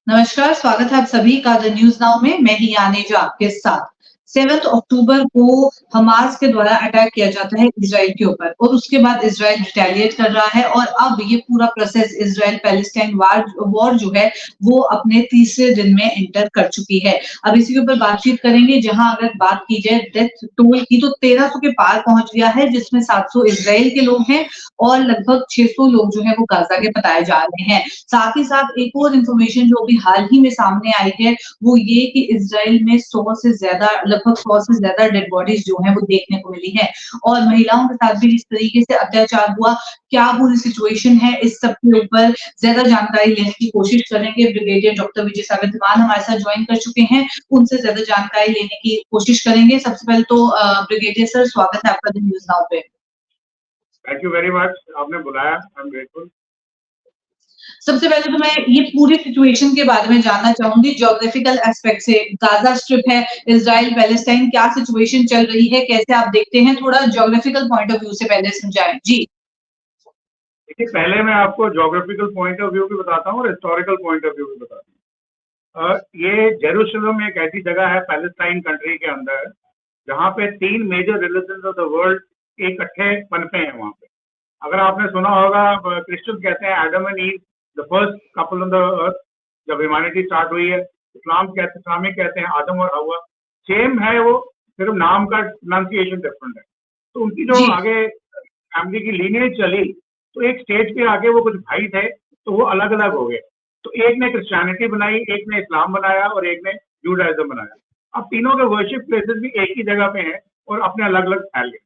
नमस्कार, स्वागत है आप सभी का द न्यूज़ नाउ में। मैं ही यानेजा आपके साथ। 7 अक्टूबर को हमास के द्वारा अटैक किया जाता है इज़राइल के ऊपर और उसके बाद इज़राइल रिटेलिएट कर रहा है और अब ये पूरा प्रोसेस इज़राइल पैलेस्टाइन वॉर जो है वो अपने तीसरे दिन में एंटर कर चुकी है। अब इसी के ऊपर बातचीत करेंगे, जहां अगर बात की जाए डेथ टोल की तो 1300 के पार पहुंच गया है, जिसमें 700 इज़राइल के लोग हैं और लगभग 600 लोग जो है वो गाजा के बताए जा रहे हैं। साथ ही साथ एक और इन्फॉर्मेशन जो अभी हाल ही में सामने आई है, वो ये कि इज़राइल में 100 से ज़्यादा लगभग 100 से ज़्यादा डेड बॉडीज़ जो हैं वो देखने को मिली है और महिलाओं के साथ भी इस तरीके से अत्याचार हुआ। क्या पूरी सिचुएशन है, इस सब के ऊपर ज़्यादा जानकारी लेने की कोशिश करेंगे। ब्रिगेडियर डॉक्टर विजय सागर दीवान हमारे साथ जॉइन कर चुके हैं, उनसे ज़्यादा जानकारी लेने की कोशिश करेंगे। सबसे पहले तो ब्रिगेडियर सर, स्वागत है आपका द न्यूज़ नाउ पे। थैंक यू वेरी मच, आपने बुलाया, आई एम ग्रेटफुल। सबसे पहले तो मैं ये पूरी सिचुएशन के बारे में जानना चाहूंगी ज्योग्राफिकल एस्पेक्ट से। गाजा स्ट्रिप है, इज़राइल पैलेस्टाइन, क्या सिचुएशन चल रही है, कैसे आप देखते हैं? थोड़ा ज्योग्राफिकल पॉइंट ऑफ व्यू से पहले समझाएं। जी। देखिए, पहले मैं आपको ज्योग्राफिकल पॉइंट ऑफ व्यू भी बताता हूँ और हिस्टोरिकल पॉइंट ऑफ व्यू भी बताता हूँ। ये जेरूशलम एक ऐसी जगह है पैलेस्टाइन कंट्री के अंदर जहाँ पे 3 major religion of the world इकट्ठे पनपे हैं वहाँ पे। अगर आपने सुना होगा, क्रिश्चियन कहते हैं Adam and ewe the first couple on the earth, जब ह्यूमैनिटी स्टार्ट हुई है। इस्लामिक कहते हैं आदम और हवा। सेम है वो, सिर्फ नाम का प्रोनाउंसिएशन डिफरेंट है। तो उनकी जो जी। आगे फैमिली की लीनियज चली, तो एक स्टेज पे आके वो कुछ भाई थे, तो वो अलग अलग हो गए। तो एक ने क्रिश्चियनिटी बनाई, एक ने इस्लाम बनाया और एक ने जूडाइज्म बनाया। अब तीनों के वर्शिप प्लेसेस भी एक ही जगह पे हैं और अपने अलग अलग फैल गए।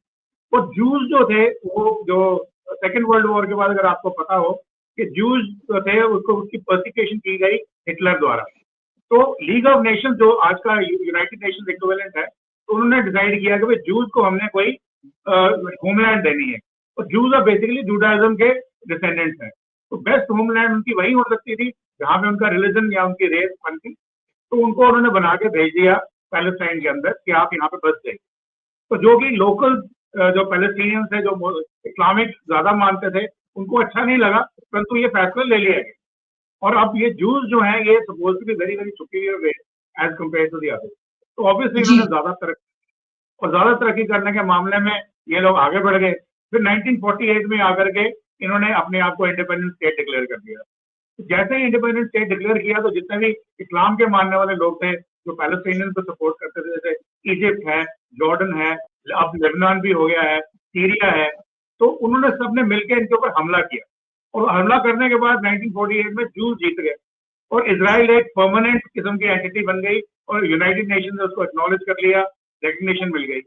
वो जूस जो थे, वो जो सेकेंड वर्ल्ड वॉर के बाद, अगर आपको पता हो कि जूस जो थे उसको उसकी परसिक्यूशन की गई हिटलर द्वारा। तो लीग ऑफ नेशन जो आज का यूनाइटेड नेशन इक्विवेलेंट है, तो उन्होंने डिसाइड किया कि भाई जूस को हमने कोई होमलैंड देनी है। और जूस आर बेसिकली जूडाइज्म के डिसेंडेंट्स हैं। तो बेस्ट होमलैंड उनकी वही हो सकती थी जहाँ पे उनका रिलीजन या उनकी रेस बनती। तो उनको उन्होंने बना के भेज दिया पैलेस्टाइन के अंदर कि आप यहाँ पे बस जाइए। तो जो कि लोकल जो पैलेस्टीनियंस है, जो इस्लामिक ज्यादा मानते थे, उनको अच्छा नहीं लगा, परंतु ये फैसला ले लिया गया। और अब ये जूस जो है, ये suppose to be very very superior way as compare to the others. तो ऑब्वियसली जी। इन्होंने ज्यादा तरक्की, और ज्यादा तरक्की करने के मामले में ये लोग आगे बढ़ गए। फिर 1948 में आकर के इन्होंने अपने आप को इंडिपेंडेंट स्टेट डिक्लेयर कर दिया। तो जैसे ही इंडिपेंडेंट स्टेट डिक्लेयर किया, तो जितने भी इस्लाम के मानने वाले लोग थे, जो पैलेस्टीनियन को सपोर्ट करते थे, जैसे इजिप्ट है, जॉर्डन है, अब लेबनान भी हो गया है, सीरिया है, तो उन्होंने सबने मिलकर इनके ऊपर हमला किया। और हमला करने के बाद 1948 में जूस जीत गए और इसराइल एक परमानेंट किस्म की एंटिटी बन गई और यूनाइटेड नेशन ने उसको एक्नॉलेज कर लिया, रिकग्निशन मिल गई।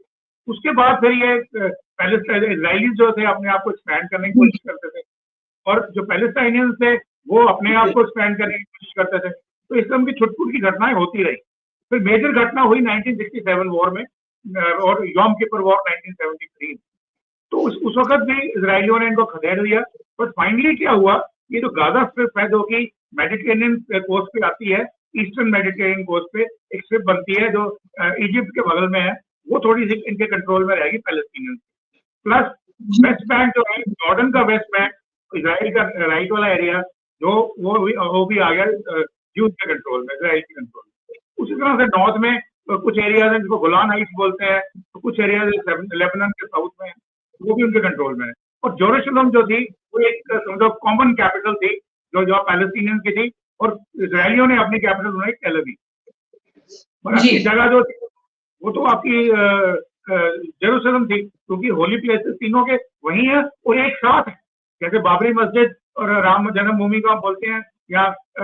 उसके बाद फिर ये इसराइलीज जो थे अपने आप को एक्सपैंड करने की कोशिश करते थे, और जो पैलेस्टाइनियंस थे वो अपने आप को एक्सपैंड करने की कोशिश करते थे। तो इस तरह की छुटपुट की घटनाएं होती रही। फिर मेजर घटना हुई 1967 वॉर में, और यॉम किपर वॉर 1973। तो उस वक्त भी इसराइलियों ने इनको खदेड़ दिया। बट फाइनली क्या हुआ, ये जो गाजा स्ट्रिप है, जो कि मेडिटेरेनियन कोस्ट पे आती है, ईस्टर्न मेडिटेरेनियन कोस्ट पे एक स्ट्रिप बनती है जो इजिप्ट के बगल में है, वो थोड़ी सी इनके कंट्रोल में रहेगी पैलेस्टीनियंस। प्लस वेस्ट बैंक जो है, जॉर्डन का वेस्ट बैंक, इसराइल का राइट वाला एरिया, जो वो भी आ गया जूस के कंट्रोल में, इसराइल के कंट्रोल में। उसी तरह से नॉर्थ में कुछ एरियाज हैं जिसको गोलान हाइट्स बोलते हैं, तो कुछ एरियाज लेबनान के साउथ में है, वो भी उनके कंट्रोल में है। और जेरूशलम जो थी, वो एक समझो कॉमन कैपिटल थी, जो पैलेस्टीनियंस की थी, और इसराइलियों ने अपनी कैपिटल बनाई टेल अवीव। और जी। आपकी जगह जो थी वो तो आपकी जेरूशलम थी, क्योंकि होली प्लेसेस तीनों के वही है और एक साथ है। जैसे बाबरी मस्जिद और राम जन्मभूमि को हम बोलते हैं, या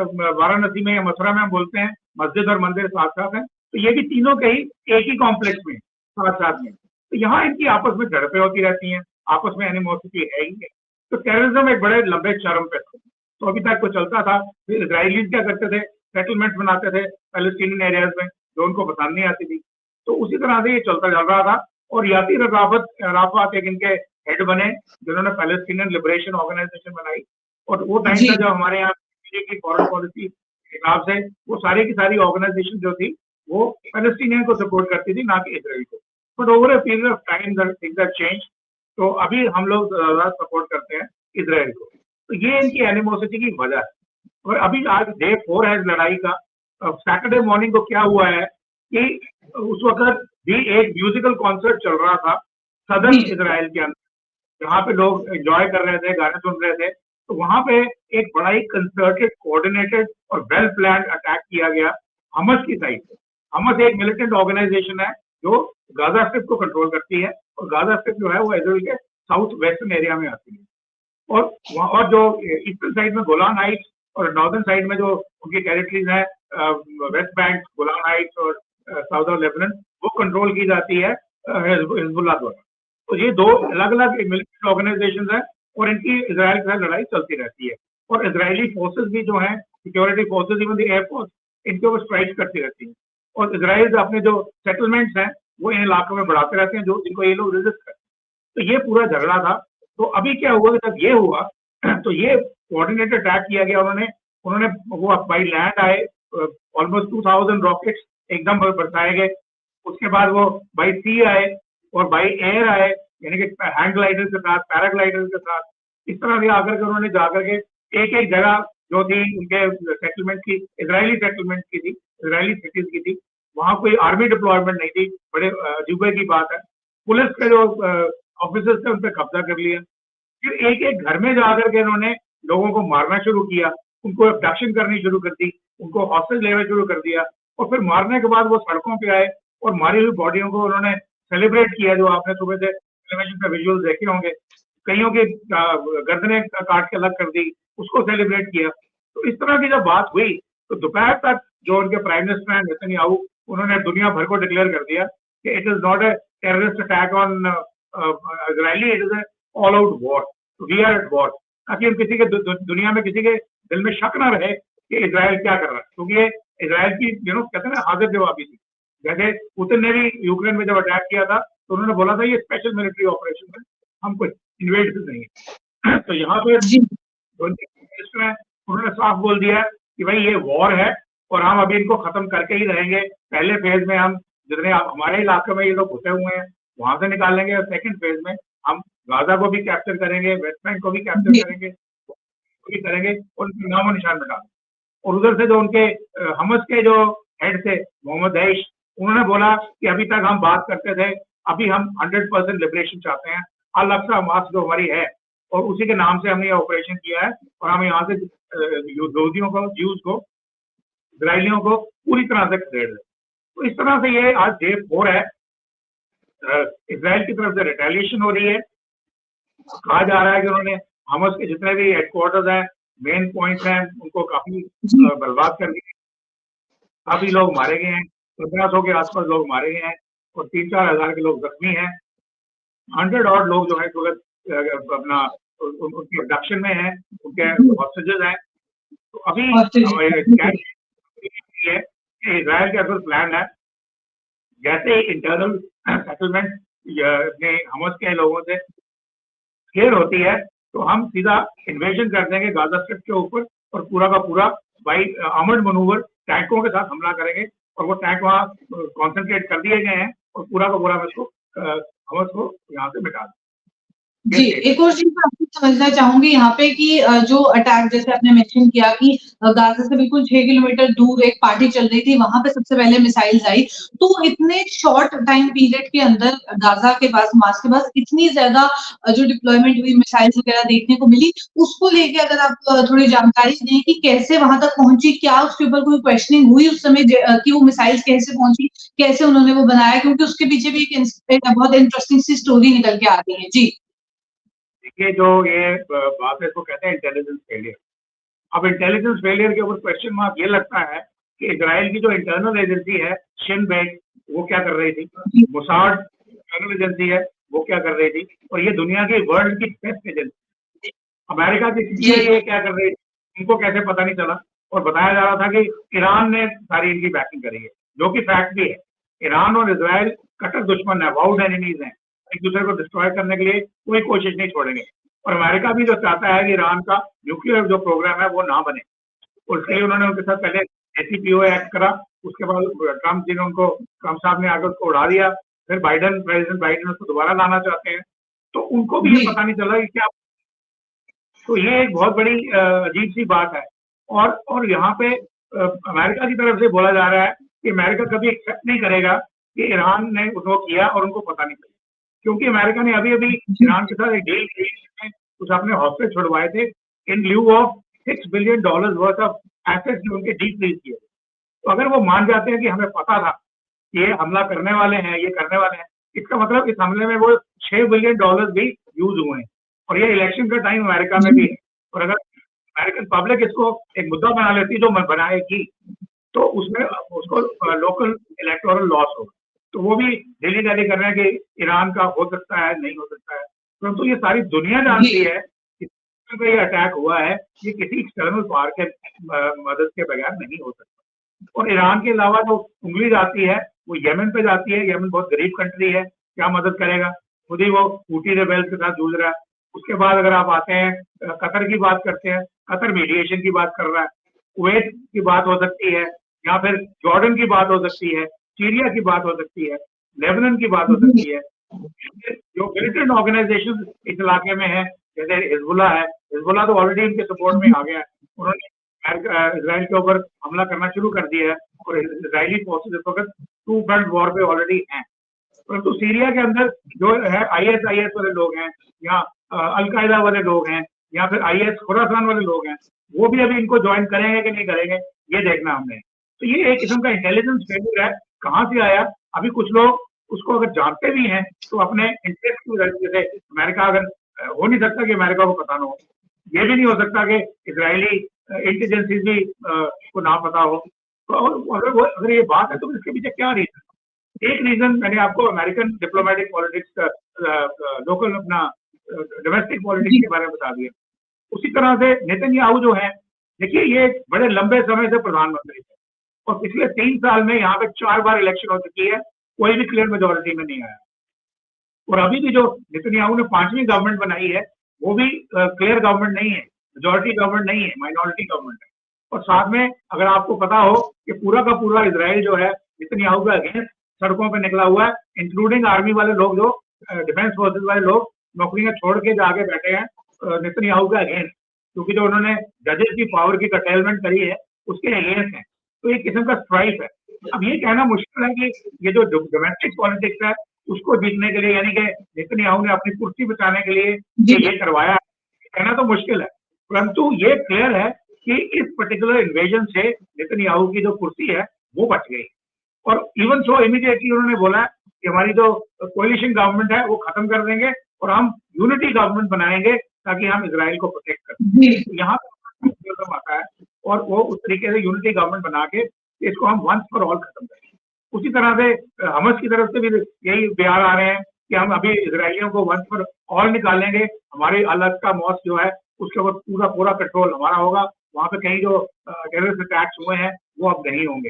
वाराणसी में या मथुरा में हम बोलते हैं मस्जिद और मंदिर साथ साथ हैं, तो ये भी तीनों के ही एक ही कॉम्प्लेक्स में साथ साथ में। तो यहाँ इनकी आपस में झड़पें होती रहती हैं, आपस में एनिमोसिटी है ही है। तो टेररिज्म एक बड़े लंबे चरम पे था, तो अभी तक वो चलता था। फिर इसराइलीज क्या करते थे, सेटलमेंट बनाते थे पैलेस्टीनियन एरियाज में, जो उनको पसंद नहीं आती थी। तो उसी तरह से ये चलता चल रहा था। और यासिर अराफात एक इनके हेड बने, जिन्होंने पैलेस्टीनियन लिबरेशन ऑर्गेनाइजेशन बनाई। और वो टाइम जी। था जब हमारे यहाँ की फॉरेन पॉलिसी के हिसाब से वो सारी की सारी ऑर्गेनाइजेशन जो थी, वो पैलेस्टीनियन को सपोर्ट करती थी, ना कि इसराइल को। But over a period of time things have change. तो अभी हम लोग ज्यादा सपोर्ट करते हैं इसराइल को। तो ये इनकी एनिमोसिटी की वजह है। और अभी आज डे 4 है इस लड़ाई का। सैटरडे मॉर्निंग को क्या हुआ है कि उस वक्त भी एक म्यूजिकल कॉन्सर्ट चल रहा था सदर्न जी इसराइल के अंदर, जहाँ पे लोग एंजॉय कर रहे थे, गाने सुन रहे थे। तो वहां पे एक बड़ा ही कंसर्टेड, कोऑर्डिनेटेड और वेल प्लान अटैक किया गया हमस की साइड से। हमस एक मिलिटेंट ऑर्गेनाइजेशन है जो गाजा स्ट्रिप को कंट्रोल करती है, और गाजा स्ट्रिप जो है वो इजराइल के साउथ वेस्टर्न एरिया में आती है। और वहाँ और जो ईस्टर्न साइड में गोलान हाइट्स और नॉर्दर्न साइड में जो उनकी टेरिटरीज है, वेस्ट बैंक, गोलान हाइट्स और साउथ ऑफ लेबनान, वो कंट्रोल की जाती है हिजबुल्लाह द्वारा। तो ये दो अलग अलग मिलिट्री ऑर्गेनाइजेशन है, और इनकी इसराइल के साथ लड़ाई चलती रहती है। और इसराइली फोर्सेस भी जो हैं, security forces, even the air force, इनके ऊपर स्ट्राइक करती रहती है। और इसराइल अपने जो सेटलमेंट्स हैं वो इन इलाकों में बढ़ाते रहते हैं, जो जिनको ये लोग रेजिस्ट करते हैं। तो ये पूरा झगड़ा था। तो अभी क्या हुआ कि जब ये हुआ तो ये कोऑर्डिनेटेड अटैक किया गया। उन्होंने वो बाई लैंड आए, ऑलमोस्ट 2000 रॉकेट्स एकदम बरसाए गए। उसके बाद वो बाई सी आए और बाई एयर आए, यानी कि हैंड ग्लाइडर के साथ, पैराग्लाइडर के साथ। इस तरह से आकर के उन्होंने जाकर के एक एक जगह जो थी उनके सेटलमेंट की, इजरायली सेटलमेंट की थी, इजरायली सिटीज की थी, वहां कोई आर्मी डिप्लॉयमेंट नहीं थी। बड़े अजूबे की बात है। पुलिस के जो ऑफिसर्स थे उन पर कब्जा कर लिया। फिर एक एक घर में जाकर के इन्होंने लोगों को मारना शुरू किया, उनको अबडक्शन करनी शुरू कर दी, उनको हॉस्टेज लेना शुरू कर दिया। और फिर मारने के बाद वो सड़कों पे आए और मारी हुई बॉडियों को उन्होंने सेलिब्रेट किया, जो आपने सुबह से टेलीविजन पे विजुअल देखे होंगे। कईयों की गर्दनें काट के अलग कर दी, उसको सेलिब्रेट किया। तो इस तरह की जब बात हुई तो दोपहर तक जो उनके प्राइम मिनिस्टर हैं नेतन्याहू, उन्होंने दुनिया भर को डिक्लेयर कर दिया कि it is not a terrorist attack on Israeli, it is a all out war, we are at war. ताकि हम किसी के दुनिया में किसी के दिल में शक ना रहे कि इसराइल क्या कर रहा है, क्योंकि ये इसराइल की कहते हैं ना हाजिर जवाबी थी। जैसे पुतिन ने भी यूक्रेन में जब अटैक किया था तो उन्होंने बोला था ये स्पेशल मिलिट्री ऑपरेशन है, हम कोई इन्वेड नहीं है। तो यहाँ पे जी उन्होंने साफ बोल दिया कि भाई ये वॉर है और हम अभी इनको खत्म करके ही रहेंगे। पहले फेज में हम जितने हमारे इलाके में ये लोग घुसे हुए हैं वहां से निकालेंगे, और सेकंड फेज में हम गाजा को भी कैप्चर करेंगे, वेस्ट बैंक को भी कैप्चर जी करेंगे, भी करेंगे और उनके नामो निशान मिटा देंगे। और उधर से जो उनके हमस के जो हेड थे मोहम्मद दैश, उन्होंने बोला कि अभी तक हम बात करते थे, अभी हम 100% लिबरेशन चाहते हैं। अल अक्सा मास्क जो हमारी है और उसी के नाम से हमने ये ऑपरेशन किया है, और हम यहाँ से यहूदियों को, ज्यूज को, इसराइलियों को पूरी तरह से खदेड़ दें। तो इस तरह से ये आज डे 4 है। इसराइल की तरफ से रिटेलिएशन हो रही है। कहा जा रहा है कि उन्होंने हमस के जितने भी हेडक्वार्टर्स हैं, मेन पॉइंट्स हैं, उनको काफी बर्बाद कर दिया। काफी लोग मारे गए हैं, 1500 के आसपास लोग मारे गए हैं और 3-4 हजार के लोग जख्मी हैं। 100 और लोग जो है अपना उनकी अबडक्शन में है, उनके हॉस्टेजेस हैं। तो अभी क्या है कि इजराइल का अगर प्लान है, जैसे ही इंटरनल सेटलमेंट अपने हमस के लोगों से क्लियर होती है तो हम सीधा इन्वेजन कर देंगे गाजा स्ट्रिप के ऊपर, और पूरा का पूरा बाई आर्मर्ड मनूवर टैंकों के साथ हमला करेंगे। और वो टैंक वहाँ कॉन्सेंट्रेट कर दिए गए हैं और पूरा का पूरा हमस को यहाँ से मिटा दें। जी, एक और चीज़ मैं आपसे समझना चाहूँगी यहाँ पे कि जो अटैक जैसे आपने मेंशन किया कि गाज़ा से बिल्कुल 6 किलोमीटर दूर एक पार्टी चल रही थी, वहाँ पे सबसे पहले मिसाइल्स आई। तो इतने शॉर्ट टाइम पीरियड के अंदर गाज़ा के पास, हमास के पास इतनी ज़्यादा जो डिप्लॉयमेंट हुई, मिसाइल्स वगैरह देखने को मिली, उसको लेके अगर आप थोड़ी जानकारी दें कि कैसे वहाँ तक पहुँची? क्या उसके ऊपर कोई क्वेश्चनिंग हुई उस समय कि वो मिसाइल्स कैसे पहुँची? कैसे उन्होंने वो बनाया? क्योंकि उसके पीछे भी एक बहुत इंटरेस्टिंग सी स्टोरी निकल के आ रही है। जी। देखिए, जो ये बात है इसको कहते हैं इंटेलिजेंस फेलियर। अब इंटेलिजेंस फेलियर के ऊपर क्वेश्चन मार्क ये लगता है कि इजराइल की जो इंटरनल एजेंसी है शिन बेट, वो क्या कर रही थी, मोसाद इंटरनल एजेंसी है वो क्या कर रही थी, और ये दुनिया की वर्ल्ड की बेस्ट एजेंसी अमेरिका की CIA क्या कर रही थी, उनको कैसे पता नहीं चला। और बताया जा रहा था कि ईरान ने सारी इनकी बैकिंग करी है, जो कि फैक्ट भी है। ईरान और इसराइल कट्टर दुश्मन है, वाउड एनिमीज हैं, एक दूसरे को डिस्ट्रॉय करने के लिए कोई कोशिश नहीं छोड़ेंगे। और अमेरिका भी जो चाहता है कि ईरान का न्यूक्लियर जो प्रोग्राम है वो ना बने, उसके लिए उन्होंने उनके साथ पहले JCPOA एक्ट करा। उसके बाद ट्रम्प जी ने उनको, ट्रम्प साहब ने आकर उसको उड़ा दिया। फिर प्रेसिडेंट बाइडेन उसको दोबारा लाना चाहते हैं, तो उनको भी ये पता नहीं चला कि क्या। तो ये एक बहुत बड़ी अजीब सी बात है। और यहाँ पे अमेरिका की तरफ से बोला जा रहा है कि अमेरिका कभी एक्सेप्ट नहीं करेगा कि ईरान ने उसको किया और उनको पता नहीं चला, क्योंकि अमेरिका ने अभी अभी ईरान के साथ एक डील की जिसमें कुछ अपने हॉस्टेज छुड़वाए थे in lieu of $6 billion worth of assets जो उनके डी फ्रीज किए। तो अगर वो मान जाते हैं कि हमें पता था कि ये हमला करने वाले हैं, ये करने वाले हैं, इसका मतलब इस हमले में वो $6 बिलियन भी यूज हुए हैं, और ये इलेक्शन का टाइम अमेरिका में भी है। और अगर अमेरिकन पब्लिक इसको एक मुद्दा बना लेती जो बनाएगी, तो उसमें उसको लोकल इलेक्टोरल लॉस होगा। तो वो भी डेली डेली कर रहे हैं कि ईरान का हो सकता है, नहीं हो सकता है, परंतु ये सारी दुनिया जानती है कि ये अटैक हुआ है, ये किसी एक्सटर्नल पावर के मदद के बगैर नहीं हो सकता। और ईरान के अलावा जो उंगली जाती है वो येमेन पे जाती है। येमेन बहुत गरीब कंट्री है, क्या मदद करेगा, खुद ही वो हूती रेबेल्स के साथ जूझ रहा है। उसके बाद अगर आप आते हैं कतर की बात करते हैं, कतर मीडिएशन की बात कर रहा है, कुवैत की बात हो सकती है, या फिर जॉर्डन की बात हो सकती है, सीरिया की बात हो सकती है, लेबनान की बात हो सकती है। जो मिलिटेंट ऑर्गेनाइजेशन इस इलाके में है, जैसे हिजबुल्लाह है, हिजबुल्लाह तो ऑलरेडी इनके सपोर्ट में आ गया है, उन्होंने इसराइल के ऊपर हमला करना शुरू कर दिया है, और इसराइली फोर्सेस इस वक्त टू फ्रंट वॉर पे ऑलरेडी हैं। परंतु सीरिया के अंदर जो है ISIS वाले लोग हैं, या अलकायदा वाले लोग हैं, या फिर IS खुरासान वाले लोग हैं, वो भी अभी इनको ज्वाइन करेंगे कि नहीं करेंगे, ये देखना हमने। तो ये एक किस्म का इंटेलिजेंस फेलियर है, कहाँ से आया। अभी कुछ लोग उसको अगर जानते भी हैं तो अपने इंटरेस्ट की वजह से, अमेरिका अगर हो नहीं सकता कि अमेरिका को पता ना हो, ये भी नहीं हो सकता कि इसराइली इंटेलिजेंसीज भी को ना पता हो। तो अगर ये बात है तो इसके पीछे क्या रीजन? एक रीजन मैंने आपको अमेरिकन डिप्लोमेटिक पॉलिटिक्स, लोकल अपना डोमेस्टिक पॉलिटिक्स के बारे में बता दिया। उसी तरह से नेतन्याहू जो है, देखिए ये बड़े लंबे समय से प्रधानमंत्री थे, और पिछले 3 साल में यहाँ पे 4 बार इलेक्शन हो चुकी है, कोई भी क्लियर मेजोरिटी में नहीं आया। और अभी भी जो नेतन्याहू ने 5वीं गवर्नमेंट बनाई है, वो भी क्लियर गवर्नमेंट नहीं है, मेजोरिटी गवर्नमेंट नहीं है, माइनॉरिटी गवर्नमेंट है। और साथ में अगर आपको पता हो कि पूरा का पूरा इजराइल जो है नेतन्याहू के अगेंस्ट सड़कों पर निकला हुआ है, इंक्लूडिंग आर्मी वाले लोग, जो डिफेंस फोर्सेज वाले लोग नौकरियां छोड़ के जाके बैठे हैं नेतन्याहू के अगेंस्ट, क्योंकि जो उन्होंने जजेस की पावर की कटेलमेंट करी है उसके अगेंस्ट है। तो एक किस्म का स्ट्राइक है। अब ये कहना मुश्किल है कि ये जो डोमेस्टिक पॉलिटिक्स है उसको जीतने के लिए, यानी कि नेतन्याहू ने अपनी कुर्सी बचाने के लिए ये करवाया, कहना तो मुश्किल है। परंतु ये क्लियर है कि इस पर्टिकुलर इन्वेजन से नेतन्याहू की जो कुर्सी है वो बच गई। और इवन सो इमीडिएटली उन्होंने बोला कि हमारी जो कोलिशन गवर्नमेंट है वो खत्म कर देंगे और हम यूनिटी गवर्नमेंट बनाएंगे ताकि हम इजराइल को प्रोटेक्ट कर सकें। यहाँ पर आता है, और वो उस तरीके से यूनिटी गवर्नमेंट बना के इसको हम वंस फॉर ऑल खत्म करेंगे। उसी तरह से हमास की तरफ से भी यही बयान आ रहे हैं कि हम अभी इजराइलियों को वंस फॉर ऑल निकालेंगे, हमारे अलग का मॉस्क जो है उसके ऊपर पूरा पूरा कंट्रोल हमारा होगा, वहाँ पे कहीं जो टेररिस्ट अटैक्स हुए हैं वो अब नहीं होंगे,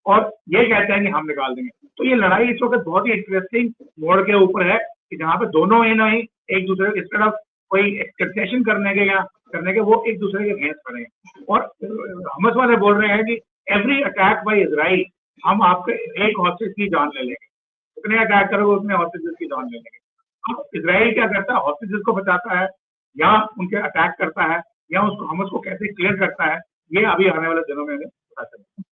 और ये कहते हैं कि हम निकाल देंगे। तो ये लड़ाई इस वक्त बहुत ही इंटरेस्टिंग मोड़ के ऊपर है कि जहाँ पे दोनों ही नहीं एक दूसरे इस तरफ कोई कंसेशन करने के या करने के, वो एक दूसरे के अगेंस्ट खड़े हैं। और हमास वाले बोल रहे हैं कि एवरी अटैक बाय इजराइल हम आपके एक हॉस्टेज की जान ले लेंगे, जितने अटैक करोगे उतने हॉस्टेजेस की जान ले लेंगे। अब इजराइल क्या करता है, हॉस्टेजेस को बचाता है या उनके अटैक करता है या उसको हमास को कैसे क्लियर करता है, ये अभी आने वाले दिनों में हमें पता चलेगा।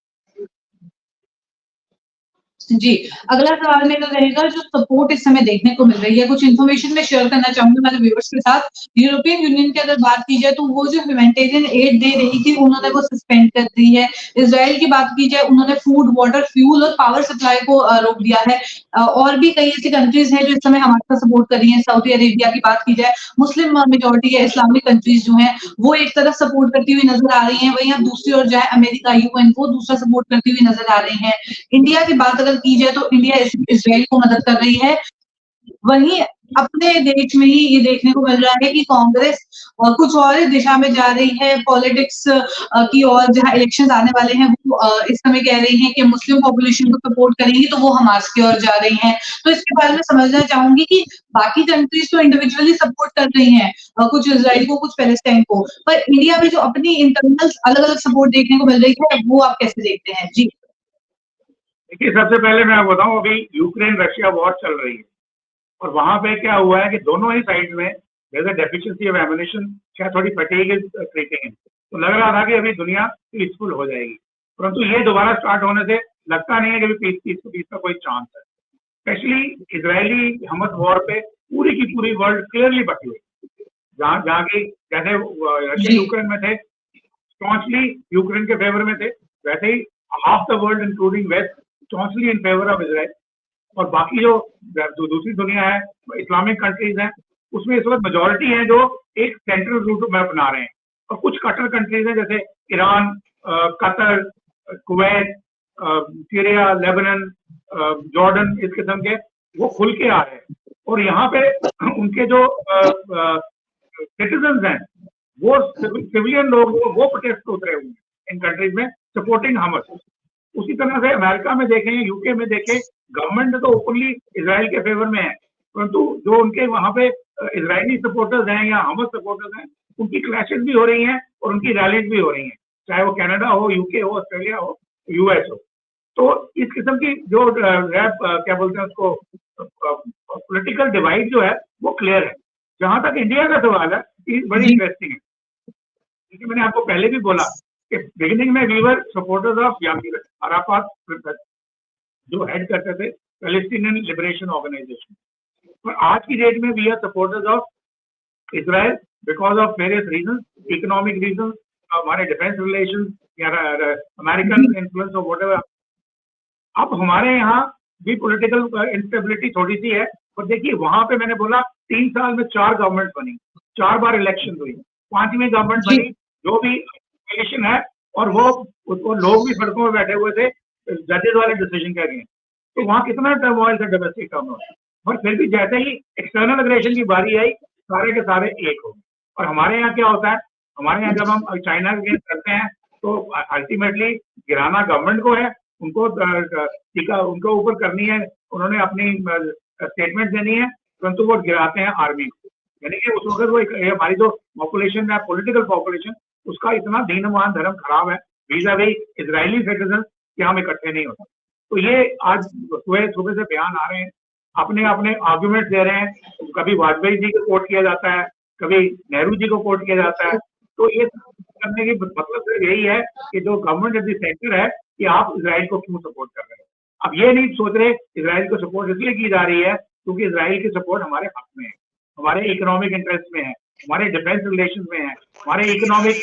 जी, अगला सवाल मेरा रहेगा, जो सपोर्ट इस समय देखने को मिल रही है, कुछ इन्फॉर्मेशन मैं शेयर करना चाहूँगी हमारे व्यूअर्स के साथ। यूरोपियन यूनियन की अगर बात की जाए तो वो जो ह्यूमैनिटेरियन एड दे रही थी उन्होंने वो सस्पेंड कर दी है। इज़राइल की बात की जाए उन्होंने फूड, वाटर, फ्यूल और पावर सप्लाई को रोक दिया है। और भी कई ऐसी कंट्रीज़ हैं जो इस समय हमारे साथ सपोर्ट कर रही हैं। सऊदी अरेबिया की बात की जाए, मुस्लिम मेजॉरिटी है, इस्लामिक कंट्रीज़ जो हैं वो एक तरफ सपोर्ट करती हुई नज़र आ रही हैं, वहीं अब दूसरी ओर जो है अमेरिका, यूएन वो दूसरा सपोर्ट करती हुई नज़र आ रही हैं। इंडिया की बात अगर की जाए तो इंडिया इज़राइल को मदद कर रही है। वहीं अपने देश में ही ये देखने को मिल रहा है कि कांग्रेस कुछ और दिशा में जा रही है, पॉलिटिक्स की ओर, जहाँ इलेक्शंस आने वाले हैं वो इस समय कह रही हैं कि मुस्लिम पॉपुलेशन को सपोर्ट करेंगी तो वो हमास की ओर जा रही हैं। तो इसके बारे में समझना चाहूँगी कि बाकी कंट्रीज़ तो इंडिविजुअली सपोर्ट कर रही हैं, कुछ इज़राइल को, कुछ पैलेस्टाइन को, पर इंडिया में जो अपनी इंटरनल अलग-अलग सपोर्ट देखने को मिल रही है, वो आप कैसे देखते हैं? जी। देखिए, सबसे पहले मैं बताऊं, अभी यूक्रेन रशिया वॉर चल रही है और वहां पे क्या हुआ है कि दोनों ही साइड में there is a deficiency of ammunition, क्या थोड़ी फटीग इज क्रिएटिंग। तो लग रहा था कि अभी दुनिया पीसफुल हो जाएगी, परंतु ये दोबारा स्टार्ट होने से लगता नहीं है कि पीस का कोई चांस है। स्पेशली इजरायली हमस वॉर पे पूरी की पूरी वर्ल्ड क्लियरली बटी हुई, जहाँ की जैसे रशिया यूक्रेन में थे, स्टॉन्चली यूक्रेन के फेवर में थे, वैसे ही half the world including west staunchly in favour of Israel. और बाकी जो दूसरी दुनिया है, इस्लामिक कंट्रीज हैं, उसमें इस वक्त मेजोरिटी है जो एक सेंट्रल रूट में अपना रहे हैं, और कुछ कटर कंट्रीज हैं जैसे Iran, Qatar, Kuwait, Syria, Lebanon, Jordan, इस किस्म के वो खुल के आ रहे हैं। और यहाँ पे उनके जो सिटीजन हैं, वो सिविलियन लोग वो प्रोटेस्ट उतरे हुए हैं इन कंट्रीज में सपोर्टिंग हमस। उसी तरह से अमेरिका में देखें, यूके में देखें, गवर्नमेंट तो ओपनली इसराइल के फेवर में है, परंतु जो उनके वहां पे इजरायली सपोर्टर्स हैं या हमस सपोर्टर्स हैं, उनकी क्लैशेस भी हो रही हैं और उनकी रैलीज भी हो रही हैं, चाहे वो कनाडा हो, यूके हो, ऑस्ट्रेलिया हो, यूएस हो। तो इस किस्म की जो क्या बोलते हैं उसको, पॉलिटिकल डिवाइड जो है वो क्लियर है। जहां तक इंडिया का सवाल है, ये बड़ी इंटरेस्टिंग है, क्योंकि मैंने आपको पहले भी बोला कि बिगिनिंग में we were supporters of Yasir Arafat, जो हेड करते थे पैलेस्टीनियन लिबरेशन ऑर्गेनाइजेशन, पर आज की डेट में we are supporters of Israel because of various reason, economic reason, हमारे डिफेंस रिलेशन या अमेरिकन इन्फ्लुएंस और व्हाटएवर। अब हमारे यहाँ भी पॉलिटिकल इंस्टेबिलिटी थोड़ी सी है, पर देखिए वहां पे मैंने बोला 3 साल में 4 गवर्नमेंट बनी, 4 बार इलेक्शन हुई, 5वीं गवर्नमेंट बनी जो भी इलेक्शन है, और वो लोग भी सड़कों में बैठे हुए थे जजेस वाले डिसीजन के अगेंस्ट। तो वहाँ कितना टर्मोइल था, डोमेस्टिक टर्मोइल, और फिर भी जैसे ही एक्सटर्नल अग्रेशन की बारी आई, सारे के सारे एक हो गए। और हमारे यहाँ क्या होता है, हमारे यहाँ जब हम चाइना के अगेंस्ट करते हैं तो अल्टीमेटली गिराना गवर्नमेंट को है, उनको टीका उनको ऊपर करनी है, उन्होंने अपनी स्टेटमेंट देनी है, परंतु वो गिराते हैं आर्मी को। यानी कि उस वक्त वो हमारी जो पॉपुलेशन है, पॉलिटिकल पॉपुलेशन, उसका इतना दीनमान धर्म खराब है वीजा वी इजरायली सिटीजन कि हम इकट्ठे नहीं होते। तो ये आज सुबह से बयान आ रहे हैं, अपने अपने आर्गुमेंट दे रहे हैं, कभी वाजपेयी जी को कोट किया जाता है, कभी नेहरू जी को कोट किया जाता है। तो ये करने की मतलब सिर्फ यही है कि जो गवर्नमेंट एट द सेंटर है कि आप इजराइल को क्यों सपोर्ट कर रहे हैं। अब ये नहीं सोच रहे इजराइल को सपोर्ट इसलिए की जा रही है क्योंकि इजराइल की सपोर्ट हमारे हक में है, हमारे इकोनॉमिक इंटरेस्ट में है, हमारे डिफेंस रिलेशन में है, हमारे इकोनॉमिक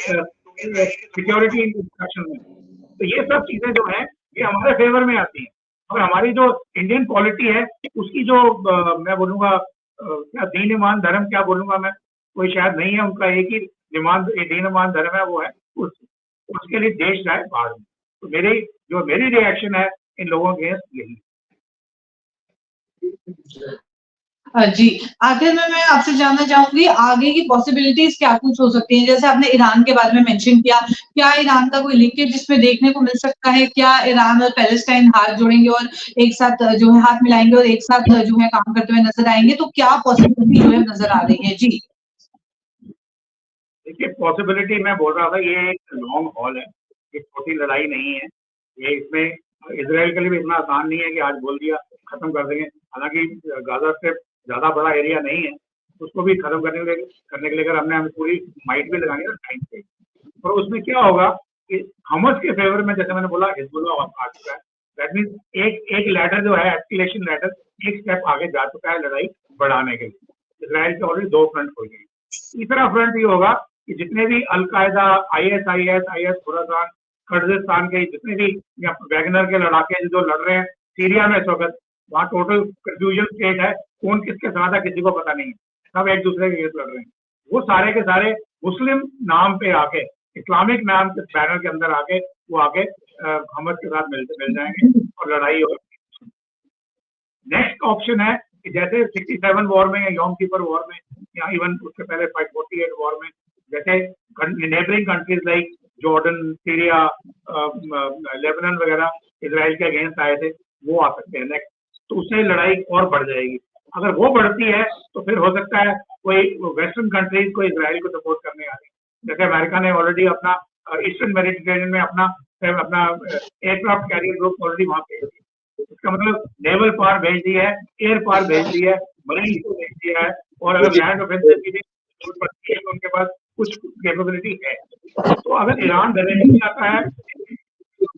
सिक्योरिटी इंस्ट्रक्शन में। तो ये सब चीजें जो है ये हमारे फेवर में आती हैं। और हमारी जो इंडियन पॉलिटी है उसकी जो मैं बोलूँगा क्या दीन ईमान धर्म क्या बोलूँगा मैं, कोई शायद नहीं है, उनका एक ही दीन ईमान धर्म है, वो है उसके लिए देश जाए बाहर में। तो मेरी रिएक्शन है इन लोगों के यही। जी, आखिर में मैं आपसे जानना चाहूंगी आगे की पॉसिबिलिटीज क्या कुछ हो सकती हैं? जैसे आपने ईरान के बारे में मेंशन किया, क्या ईरान का कोई लिंकेज इसमें देखने को मिल सकता है? क्या ईरान और पैलेस्टाइन हाथ जोड़ेंगे और एक साथ जो है हाथ मिलाएंगे और एक साथ जो है काम करते हुए नजर आएंगे? तो क्या पॉसिबिलिटी जो है नजर आ रही है? जी देखिए, पॉसिबिलिटी मैं बोल रहा था ये एक लॉन्ग हॉल है, ये छोटी लड़ाई नहीं है। ये इसमें इजराइल के लिए भी इतना आसान नहीं है कि आज बोल दिया खत्म कर देंगे। हालांकि गाजा से ज्यादा बड़ा एरिया नहीं है, उसको भी खत्म करने के लिए अगर हमने पूरी माइट भी लगानी है टाइम पे, और उसमें क्या होगा कि हमस के फेवर में जैसे मैंने बोला हिजबुल्लाह आ चुका है। दैट मीन एक लैडर जो है एस्केलेशन लैडर, एक स्टेप आगे जा चुका है लड़ाई बढ़ाने के लिए। इजराइल के ऑलरेडी 2 फ्रंट हो गए। तीसरा फ्रंट ये होगा कि जितने भी अलकायदा, IS, खुरासान, कर्जिस्तान के जितने भी या वैगनर के लड़ाके जो लड़ रहे हैं सीरिया में इस वक्त, वहाँ टोटल कंफ्यूजन स्टेट है, कौन किसके साथ है किसी को पता नहीं है, सब एक दूसरे के खिलाफ लड़ रहे हैं। वो सारे के सारे मुस्लिम नाम पे आके, इस्लामिक नाम के बैनर के अंदर आके वो आके हमस के साथ मिल जाएंगे और लड़ाई होगी। नेक्स्ट ऑप्शन है कि जैसे 67 वॉर में या यॉम किपर वॉर में या इवन उसके पहले 548 वॉर में, जैसे neighbouring countries like Jordan, Syria, Lebanon वगैरह इजराइल के अगेंस्ट आए थे, वो आ सकते हैं नेक्स्ट। तो उससे लड़ाई और बढ़ जाएगी। अगर वो बढ़ती है तो फिर हो सकता है कोई वेस्टर्न कंट्रीज को इजराइल को सपोर्ट करने आ रही है। जैसे अमेरिका ने ऑलरेडी अपना ईस्टर्न मेडिटेरेनियन में अपना एयरक्राफ्ट कैरियर ग्रुप ऑलरेडी वहां भेज दिया। इसका मतलब नेवल पावर भेज दी है, एयर पावर भेज दी है, मरीन को भेज दिया है, और अगर लैंड ऑफेंसिव की जरूरत पड़ती है तो उनके पास कुछ कैपेबिलिटी है। तो अगर ईरान डायरेक्टली आता है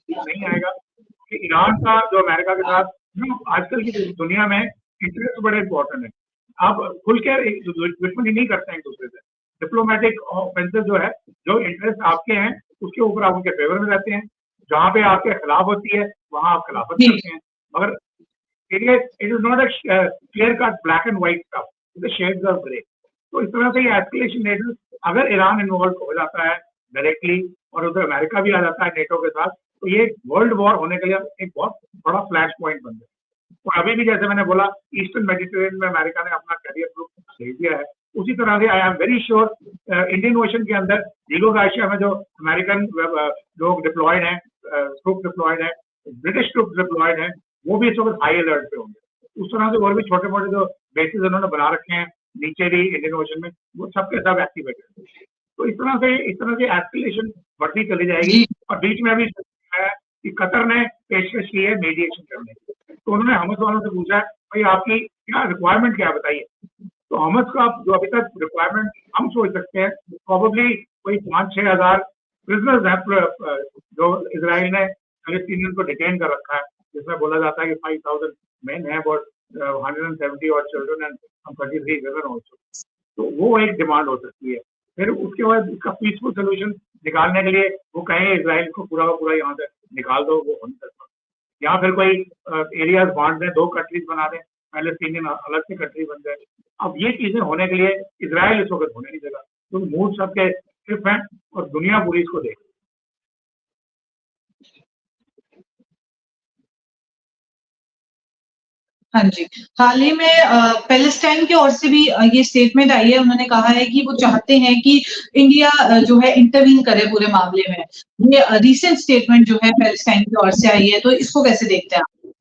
नहीं आएगा, कि ईरान का जो अमेरिका के साथ आजकल की दुनिया में इंटरेस्ट बड़े इंपॉर्टेंट है। आप खुल के दुश्मनी नहीं करते हैं एक दूसरे से। डिप्लोमेटिक ऑफेंसेस जो है, जो इंटरेस्ट आपके हैं उसके ऊपर आप उनके फेवर में रहते हैं, जहाँ पे आपके खिलाफ होती है वहां आप खिलाफत करते हैं। मगर it is not a clear cut black and white stuff, it shades of grey. तो इस तरह से ये एस्केलेशन नेटो, अगर ईरान इन्वॉल्व हो जाता है डायरेक्टली और उधर अमेरिका भी आ जाता है नेटो के साथ, तो ये वर्ल्ड वॉर होने के लिए एक बहुत बड़ा फ्लैश पॉइंट बन जाए। और अभी भी जैसे मैंने बोला, ईस्टर्न मेडिटेरेनियन में अमेरिका ने अपना कैरियर ग्रुप भेज दिया है, उसी तरह से I am very sure Indian ocean के अंदर लीगो गार्सिया में जो अमेरिकन लोग डिप्लॉयड हैं, ट्रुप डिप्लॉयड है, ब्रिटिश ट्रुप डिप्लॉयड है, वो भी इस वक्त हाई अलर्ट पे होंगे। उस तरह से और भी छोटे मोटे जो बेसिस उन्होंने बना रखे हैं नीचे भी इंडियन ओशन में, वो सबके सब एक्टिवेटेड है। तो इस तरह से एस्केलेशन बढ़ती चली जाएगी। और बीच में अभी है कि कतर ने पेशकश की है मीडिएशन करने की, तो उन्होंने हमास वालों से पूछा भाई आपकी क्या रिक्वायरमेंट क्या बताइए। तो हमास का जो अभी तक रिक्वायरमेंट हम सोच सकते हैं, प्रोबेबली कोई 5-6 हज़ार प्रिजनर्स हैं जो इसराइल ने पैलेस्टीनियन को डिटेन कर रखा है, जिसमें बोला जाता है कि 5,000 मेन है और 170 और चिल्ड्रन एंड 33 वुमेन ऑल्सो। तो वो एक डिमांड हो सकती है। फिर उसके बाद उसका पीसफुल सोल्यूशन निकालने के लिए वो कहें इसराइल को पूरा का पूरा यहाँ से निकाल दो, वो हो नहीं सकता। या फिर कोई एरियाज बांट दें, 2 कंट्रीज बना दें, पैलेस्टीनियन अलग से कंट्री बन जाए। अब ये चीजें होने के लिए इसराइल इस वक्त होने नहीं देगा, तो मूड सबके सिर्फ हैं और दुनिया पूरी इसको देख। हाँ जी, हाल ही में पैलेस्टाइन की ओर से भी ये स्टेटमेंट आई है, उन्होंने कहा है कि वो चाहते हैं कि इंडिया जो है इंटरवीन करे पूरे मामले में। ये रीसेंट स्टेटमेंट जो है पैलेस्टाइन की ओर से आई है, तो इसको कैसे देखते हैं आप?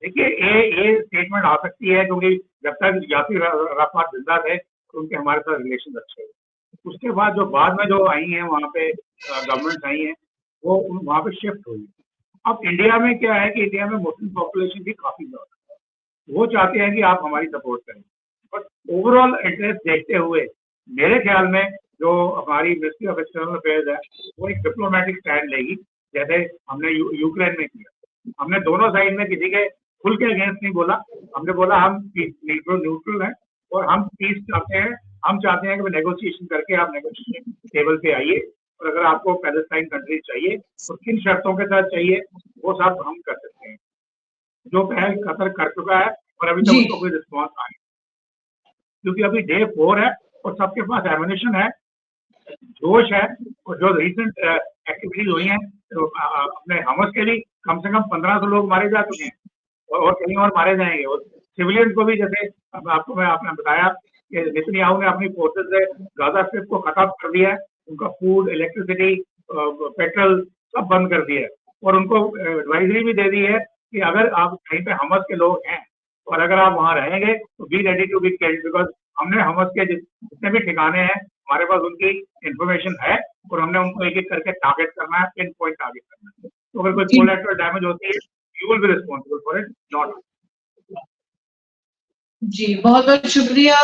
देखिए ये स्टेटमेंट आ सकती है क्योंकि जब तक यासिर अराफात जिंदा थे तो उनके हमारे साथ रिलेशन अच्छे हुए। उसके बाद में जो आई हैं वहाँ पे गवर्नमेंट आई हैं, वो वहाँ पे शिफ्ट हुई। अब इंडिया में क्या है कि इंडिया में मुस्लिम पॉपुलेशन भी काफी ज्यादा है, वो चाहते हैं कि आप हमारी सपोर्ट करें। बट ओवरऑल इंटरेस्ट देखते हुए मेरे ख्याल में जो हमारी मिनिस्ट्री ऑफ एक्सटर्नल अफेयर्स है वो एक डिप्लोमेटिक स्टैंड लेगी, जैसे हमने यूक्रेन में किया। हमने दोनों साइड में किसी के खुल के अगेंस्ट नहीं बोला, हमने बोला हम न्यूट्रल हैं और हम पीस चाहते हैं। हम चाहते हैं कि नेगोशिएशन करके आप नेगोशिएशन टेबल पे आइए, और अगर आपको पैलेस्टाइन कंट्री चाहिए तो किन शर्तों के साथ चाहिए वो सब हम कर सकते हैं, जो पहल कतर कर चुका है और अभी तक उसको कोई रिस्पॉन्स आए, क्योंकि अभी डे 4 है और सबके पास एमिनेशन है, जोश है। और जो रिसेंट एक्टिविटीज हुई हैं तो अपने हमास के भी कम से कम 1500 लोग मारे जा चुके हैं और कहीं और मारे जाएंगे। और सिविलियन को भी, जैसे आपने बताया कि नेतन्याहू ने अपनी फोर्सेस से गाजा स्ट्रिप को खत्म कर दिया है, उनका फूड, इलेक्ट्रिसिटी, पेट्रोल सब बंद कर दिया है और उनको एडवाइजरी भी दे दी है कि अगर आप कहीं पे हमास के लोग हैं और अगर आप वहां रहेंगे तो be ready to be killed, because हमने हमास के जितने भी ठिकाने हैं हमारे पास उनकी इंफॉर्मेशन है और हमने उनको एक एक करके टारगेट करना है, पिन पॉइंट टारगेट करना है। तो अगर कोई कोलैटरल डैमेज होती है, you will be responsible for it, not. जी, बहुत बहुत शुक्रिया।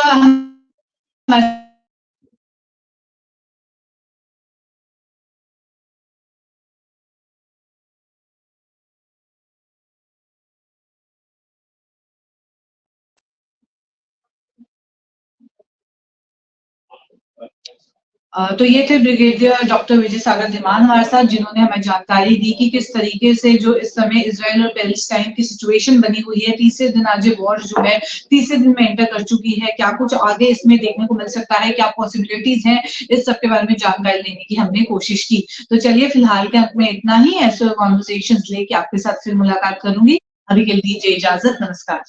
तो ये थे ब्रिगेडियर डॉक्टर विजय सागर धीमान हमारे साथ, जिन्होंने हमें जानकारी दी कि किस तरीके से जो इस समय इजराइल और पैलेस्टाइन की सिचुएशन बनी हुई है, तीसरे दिन आज वॉर जो है तीसरे दिन में एंटर कर चुकी है। क्या कुछ आगे इसमें देखने को मिल सकता है, क्या पॉसिबिलिटीज हैं, इस सब के बारे में जानकारी लेने की हमने कोशिश की। तो चलिए फिलहाल के अंत में इतना ही। ऐसे कॉन्वर्सेशन लेके आपके साथ फिर मुलाकात करूंगी। अभी के लिए दीजिए इजाजत, नमस्कार।